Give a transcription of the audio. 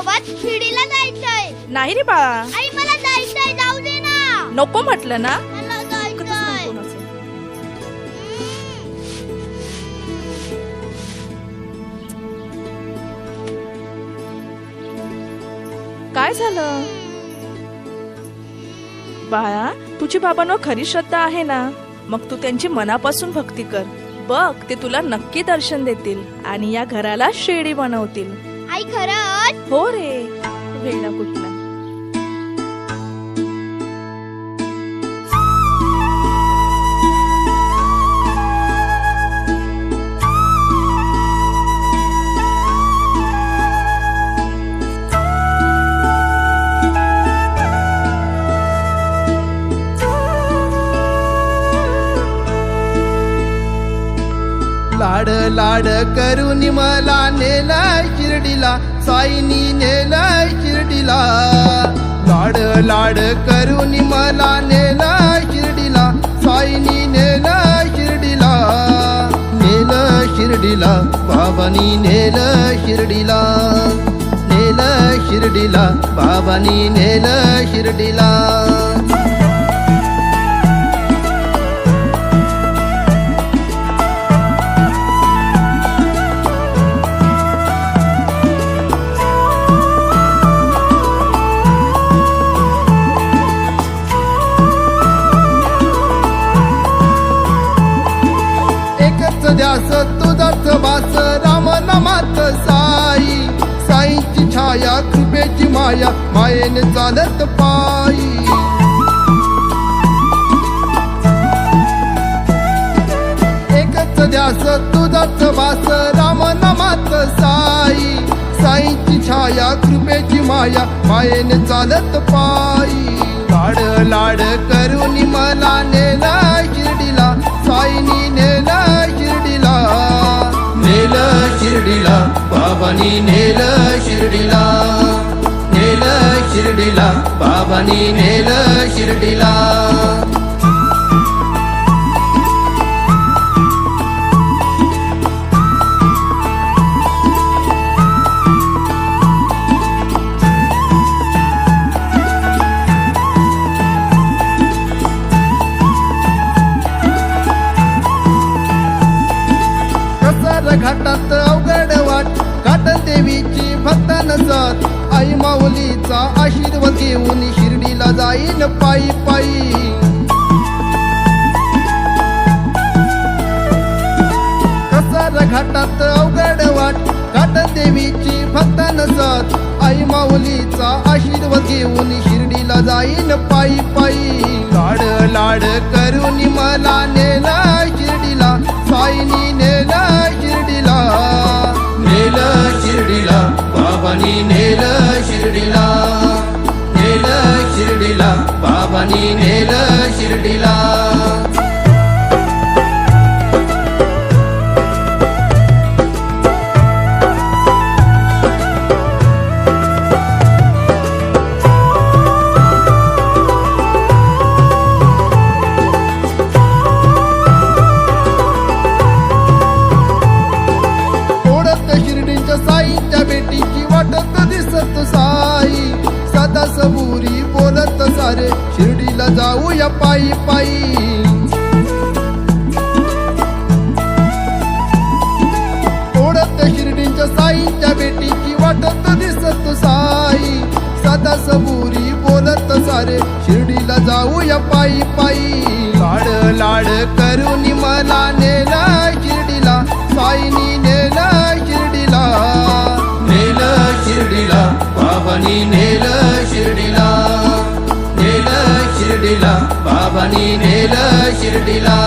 सोबत शिर्डीला जायचंय. नाही रे बाळा, आई मला जायचंय, जाऊ दे ना. नको म्हटलं ना. मला जायचंय. काय झालं बाळा? तुझी बाबांवर खरी श्रद्धा आहे ना, मग तू त्यांची मनापासून भक्ती कर. बघ, ते तुला नक्की दर्शन देतील आणि या घराला शिर्डी बनवतील. आई खरंच? हो रे, वेडा कुठला. लाड लाड करून मला नेलाय शिर्डीला, साईनी नेलाय शिर्डीला. लाड लाड करून मला नेलाय शिर्डीला, साईनी नेलाय शिर्डीला. नेलं शिर्डीला, बाबांनी नेलं शिर्डीला. नेलं शिर्डीला, बाबांनी नेलं शिर्डीला. ध्यास तुझाच वास, राम नामात साई. साईची छाया, कृपेची माया, मायेने चालत पायी. एकच ध्यास तुझाच वास, राम नामात साई. साईची छाया, कृपेची माया, मायेने चालत पायी. लाड लाड करून मला नेला शिर्डीला, साईनी नेला शिर्डीला. नेलं शिर्डीला, बाबांनी नेलं शिर्डीला. नेलं शिर्डीला, बाबांनी नेलं शिर्डीला. घाटात अवघड वाट, घाट देवीची भक्त नसत. आई माऊलीचा आशीर्वाद घेऊन शिर्डीला जाईन पायी पायी. कसार घाटात अवघड वाट, घाट देवीची भक्त नसत. आई माऊलीचा आशीर्वाद घेऊन शिर्डीला जाईन पायी पायी. लाड लाड करून मला नेला शिर्डीला, साईनी नेला शिर्डीला. नेलं शिर्डीला, बाबांनी नेलं शिर्डीला. नेलं शिर्डीला, बाबांनी नेलं शिर्डीला. साईच्या भेटीची वाटत दिसत साई. सदा सबुरी बोलत सारे, शिर्डीला जाऊया पायी पायी. ओढत शिर्डीच्या साईच्या भेटीची वाटत दिसत साई. सदा सबुरी बोलत सारे, शिर्डीला जाऊया पायी पायी. लाड लाड करून मला नेला शिर्डीला, साईनी नेला शिर्डीला. नेलं शिर्डीला, बाबांनी नेलं शिर्डीला. नेलं शिर्डीला, बाबांनी नेलं शिर्डीला.